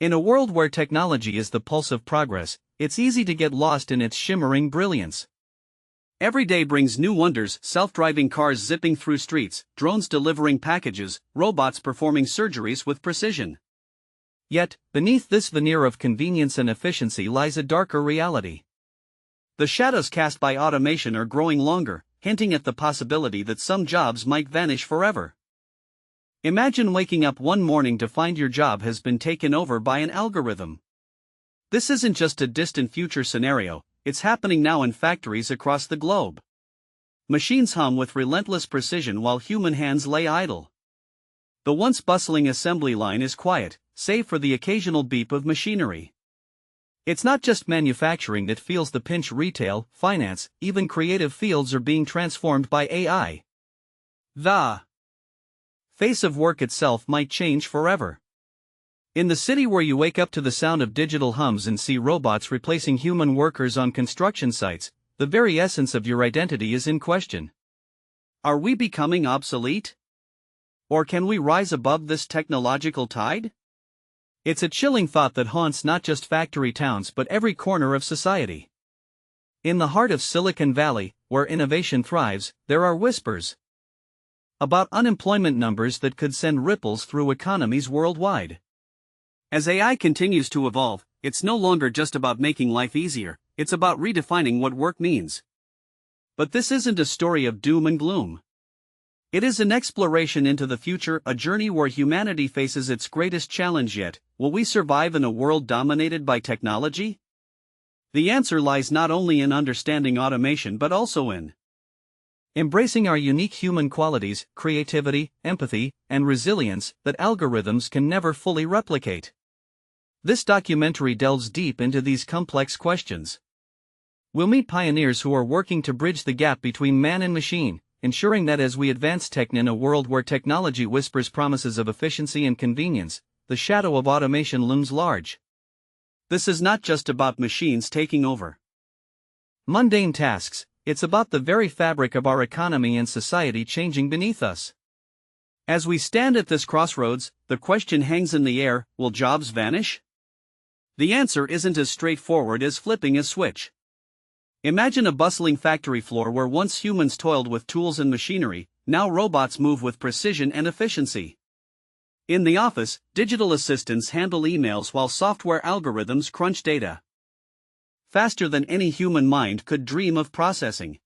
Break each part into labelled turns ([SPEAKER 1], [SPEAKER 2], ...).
[SPEAKER 1] In a world where technology is the pulse of progress, it's easy to get lost in its shimmering brilliance. Every day brings new wonders: self-driving cars zipping through streets, drones delivering packages, robots performing surgeries with precision. Yet, beneath this veneer of convenience and efficiency lies a darker reality. The shadows cast by automation are growing longer, hinting at the possibility that some jobs might vanish forever. Imagine waking up one morning to find your job has been taken over by an algorithm. This isn't just a distant future scenario, it's happening now in factories across the globe. Machines hum with relentless precision while human hands lay idle. The once bustling assembly line is quiet, save for the occasional beep of machinery. It's not just manufacturing that feels the pinch. Retail, finance, even creative fields are being transformed by AI. The face of work itself might change forever. In the city where you wake up to the sound of digital hums and see robots replacing human workers on construction sites, the very essence of your identity is in question. Are we becoming obsolete? Or can we rise above this technological tide? It's a chilling thought that haunts not just factory towns but every corner of society. In the heart of Silicon Valley, where innovation thrives, there are whispers about unemployment numbers that could send ripples through economies worldwide. As AI continues to evolve, it's no longer just about making life easier, it's about redefining what work means. But this isn't a story of doom and gloom. It is an exploration into the future, a journey where humanity faces its greatest challenge yet. Will we survive in a world dominated by technology? The answer lies not only in understanding automation but also in embracing our unique human qualities, creativity, empathy, and resilience that algorithms can never fully replicate. This documentary delves deep into these complex questions. We'll meet pioneers who are working to bridge the gap between man and machine, ensuring that as we advance tech in a world where technology whispers promises of efficiency and convenience, the shadow of automation looms large. This is not just about machines taking over mundane tasks, it's about the very fabric of our economy and society changing beneath us. As we stand at this crossroads, the question hangs in the air: will jobs vanish? The answer isn't as straightforward as flipping a switch. Imagine a bustling factory floor where once humans toiled with tools and machinery, now robots move with precision and efficiency. In the office, digital assistants handle emails while software algorithms crunch data faster than any human mind could dream of processing.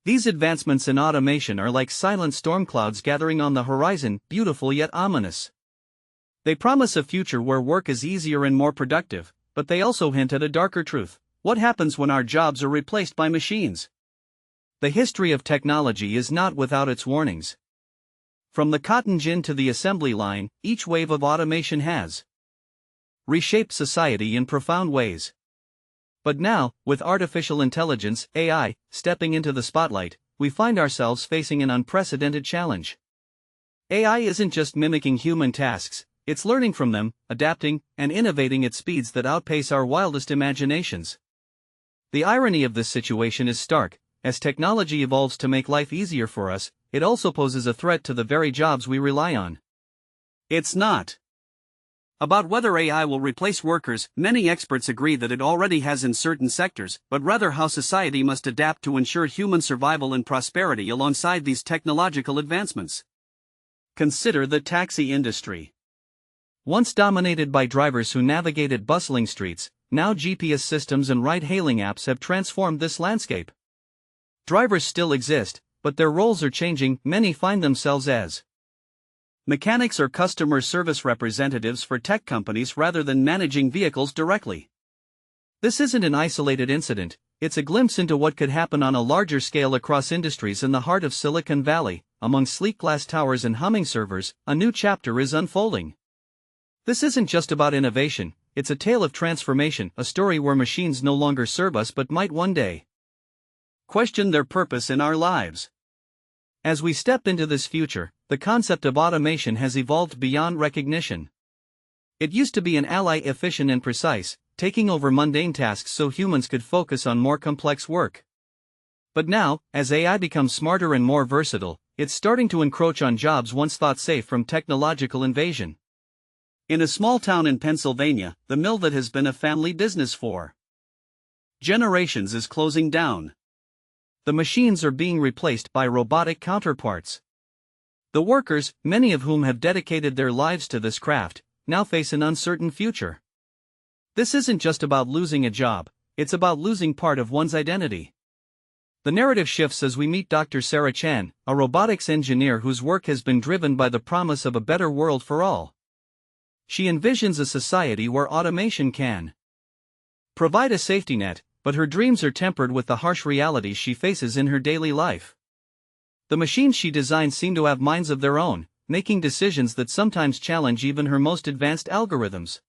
[SPEAKER 1] These advancements in automation are like silent storm clouds gathering on the horizon, beautiful yet ominous. They promise a future where work is easier and more productive, but they also hint at a darker truth: what happens when our jobs are replaced by machines? The history of technology is not without its warnings. From the cotton gin to the assembly line, each wave of automation has reshaped society in profound ways. But now, with artificial intelligence, AI, stepping into the spotlight, we find ourselves facing an unprecedented challenge. AI isn't just mimicking human tasks, it's learning from them, adapting, and innovating at speeds that outpace our wildest imaginations. The irony of this situation is stark. As technology evolves to make life easier for us, it also poses a threat to the very jobs we rely on. It's not about whether AI will replace workers. Many experts agree that it already has in certain sectors, but rather how society must adapt to ensure human survival and prosperity alongside these technological advancements. Consider the taxi industry. Once dominated by drivers who navigated bustling streets, now GPS systems and ride-hailing apps have transformed this landscape. Drivers still exist, but their roles are changing. Many find themselves as mechanics or customer service representatives for tech companies rather than managing vehicles directly. This isn't an isolated incident, it's a glimpse into what could happen on a larger scale across industries. In the heart of Silicon Valley, among sleek glass towers and humming servers, a new chapter is unfolding. This isn't just about innovation, it's a tale of transformation, a story where machines no longer serve us but might one day question their purpose in our lives. As we step into this future, the concept of automation has evolved beyond recognition. It used to be an ally, efficient and precise, taking over mundane tasks so humans could focus on more complex work. But now, as AI becomes smarter and more versatile, it's starting to encroach on jobs once thought safe from technological invasion. In a small town in Pennsylvania, the mill that has been a family business for generations is closing down. The machines are being replaced by robotic counterparts. The workers, many of whom have dedicated their lives to this craft, now face an uncertain future. This isn't just about losing a job, it's about losing part of one's identity. The narrative shifts as we meet Dr. Sarah Chan, a robotics engineer whose work has been driven by the promise of a better world for all. She envisions a society where automation can provide a safety net, but her dreams are tempered with the harsh realities she faces in her daily life. The machines she designs seem to have minds of their own, making decisions that sometimes challenge even her most advanced algorithms.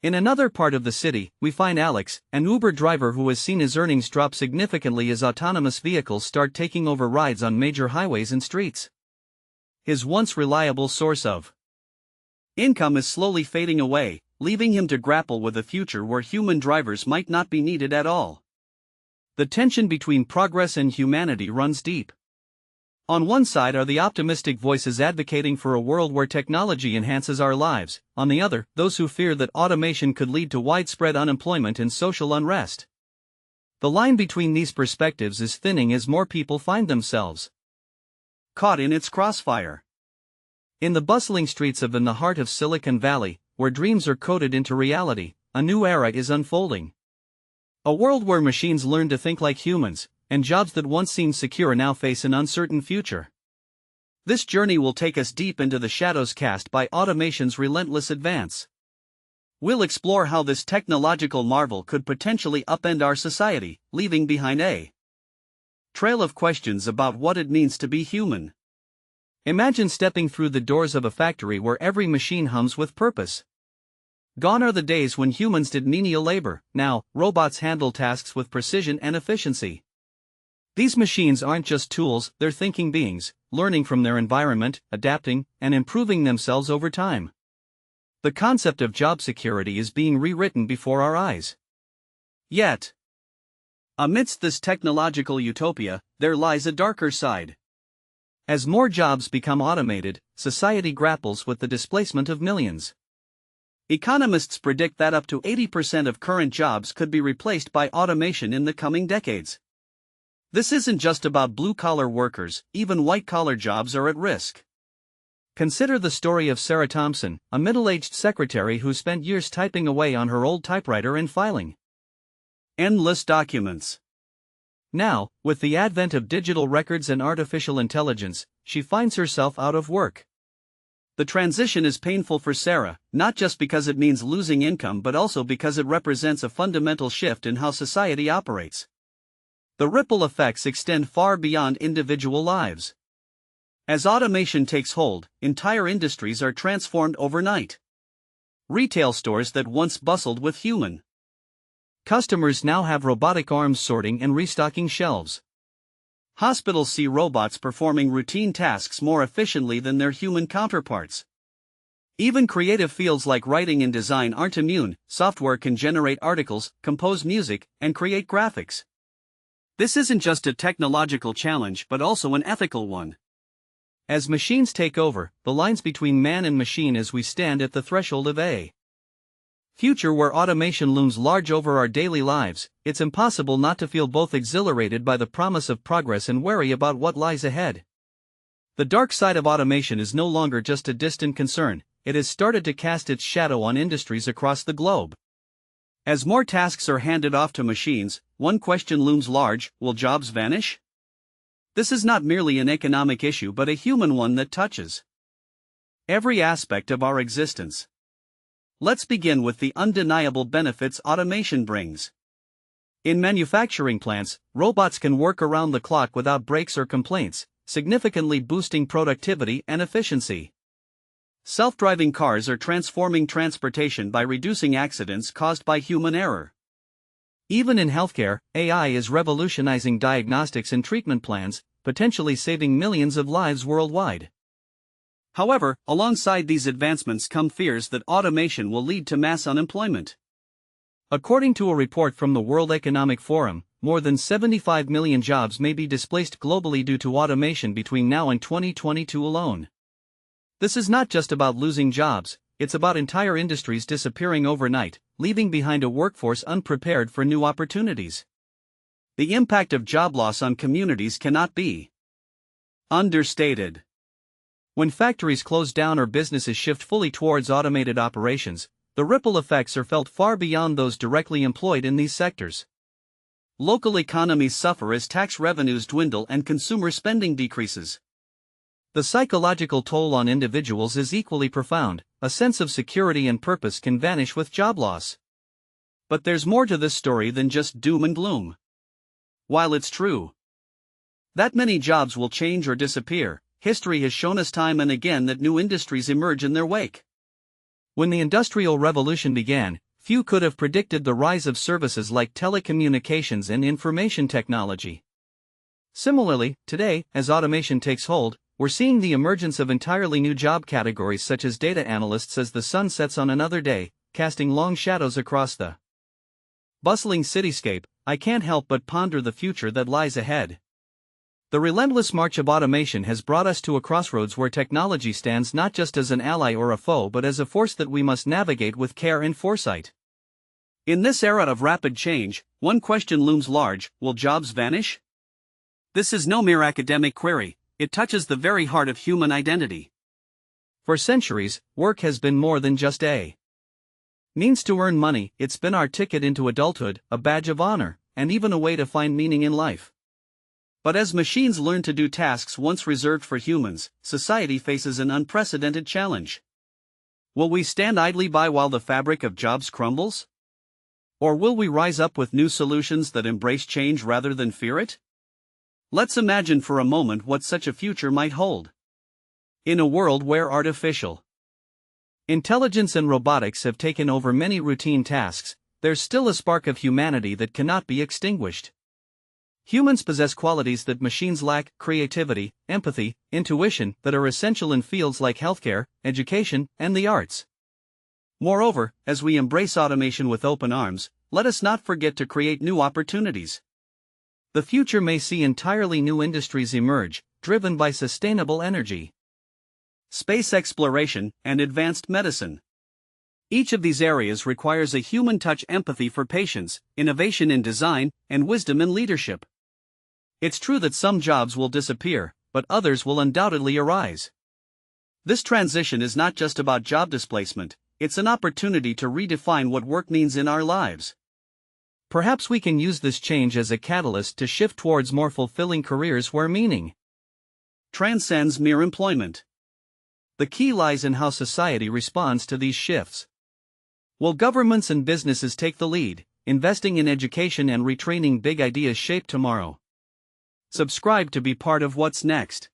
[SPEAKER 1] In another part of the city, we find Alex, an Uber driver who has seen his earnings drop significantly as autonomous vehicles start taking over rides on major highways and streets. His once reliable source of income is slowly fading away, leaving him to grapple with a future where human drivers might not be needed at all. The tension between progress and humanity runs deep. On one side are the optimistic voices advocating for a world where technology enhances our lives, on the other, those who fear that automation could lead to widespread unemployment and social unrest. The line between these perspectives is thinning as more people find themselves caught in its crossfire. In the bustling streets of the heart of Silicon Valley, where dreams are coded into reality, a new era is unfolding. A world where machines learn to think like humans, and jobs that once seemed secure now face an uncertain future. This journey will take us deep into the shadows cast by automation's relentless advance. We'll explore how this technological marvel could potentially upend our society, leaving behind a trail of questions about what it means to be human. Imagine stepping through the doors of a factory where every machine hums with purpose. Gone are the days when humans did menial labor. Now, robots handle tasks with precision and efficiency. These machines aren't just tools, they're thinking beings, learning from their environment, adapting, and improving themselves over time. The concept of job security is being rewritten before our eyes. Yet, amidst this technological utopia, there lies a darker side. As more jobs become automated, society grapples with the displacement of millions. Economists predict that up to 80% of current jobs could be replaced by automation in the coming decades. This isn't just about blue-collar workers, even white-collar jobs are at risk. Consider the story of Sarah Thompson, a middle-aged secretary who spent years typing away on her old typewriter and filing endless documents. Now, with the advent of digital records and artificial intelligence, she finds herself out of work. The transition is painful for Sarah, not just because it means losing income but also because it represents a fundamental shift in how society operates. The ripple effects extend far beyond individual lives. As automation takes hold, entire industries are transformed overnight. Retail stores that once bustled with human customers now have robotic arms sorting and restocking shelves. Hospitals see robots performing routine tasks more efficiently than their human counterparts. Even creative fields like writing and design aren't immune. Software can generate articles, compose music, and create graphics. This isn't just a technological challenge but also an ethical one. As machines take over, the lines between man and machine as we stand at the threshold of a future where automation looms large over our daily lives, it's impossible not to feel both exhilarated by the promise of progress and wary about what lies ahead. The dark side of automation is no longer just a distant concern, it has started to cast its shadow on industries across the globe. As more tasks are handed off to machines, one question looms large: will jobs vanish? This is not merely an economic issue but a human one that touches every aspect of our existence. Let's begin with the undeniable benefits automation brings. In manufacturing plants, robots can work around the clock without breaks or complaints, significantly boosting productivity and efficiency. Self-driving cars are transforming transportation by reducing accidents caused by human error. Even in healthcare, AI is revolutionizing diagnostics and treatment plans, potentially saving millions of lives worldwide. However, alongside these advancements come fears that automation will lead to mass unemployment. According to a report from the World Economic Forum, more than 75 million jobs may be displaced globally due to automation between now and 2022 alone. This is not just about losing jobs, it's about entire industries disappearing overnight, leaving behind a workforce unprepared for new opportunities. The impact of job loss on communities cannot be understated. When factories close down or businesses shift fully towards automated operations, the ripple effects are felt far beyond those directly employed in these sectors. Local economies suffer as tax revenues dwindle and consumer spending decreases. The psychological toll on individuals is equally profound. A sense of security and purpose can vanish with job loss. But there's more to this story than just doom and gloom. While it's true that many jobs will change or disappear, history has shown us time and again that new industries emerge in their wake. When the Industrial Revolution began, few could have predicted the rise of services like telecommunications and information technology. Similarly, today, as automation takes hold, we're seeing the emergence of entirely new job categories such as data analysts as the sun sets on another day, casting long shadows across the bustling cityscape. I can't help but ponder the future that lies ahead. The relentless march of automation has brought us to a crossroads where technology stands not just as an ally or a foe but as a force that we must navigate with care and foresight. In this era of rapid change, one question looms large: will jobs vanish? This is no mere academic query, it touches the very heart of human identity. For centuries, work has been more than just a means to earn money. It's been our ticket into adulthood, a badge of honor, and even a way to find meaning in life. But as machines learn to do tasks once reserved for humans, society faces an unprecedented challenge. Will we stand idly by while the fabric of jobs crumbles? Or will we rise up with new solutions that embrace change rather than fear it? Let's imagine for a moment what such a future might hold. In a world where artificial intelligence and robotics have taken over many routine tasks, there's still a spark of humanity that cannot be extinguished. Humans possess qualities that machines lack: creativity, empathy, intuition, that are essential in fields like healthcare, education, and the arts. Moreover, as we embrace automation with open arms, let us not forget to create new opportunities. The future may see entirely new industries emerge, driven by sustainable energy, space exploration, and advanced medicine. Each of these areas requires a human touch: empathy for patients, innovation in design, and wisdom in leadership. It's true that some jobs will disappear, but others will undoubtedly arise. This transition is not just about job displacement, it's an opportunity to redefine what work means in our lives. Perhaps we can use this change as a catalyst to shift towards more fulfilling careers where meaning transcends mere employment. The key lies in how society responds to these shifts. Will governments and businesses take the lead, investing in education and retraining big ideas shape tomorrow? Subscribe to be part of what's next.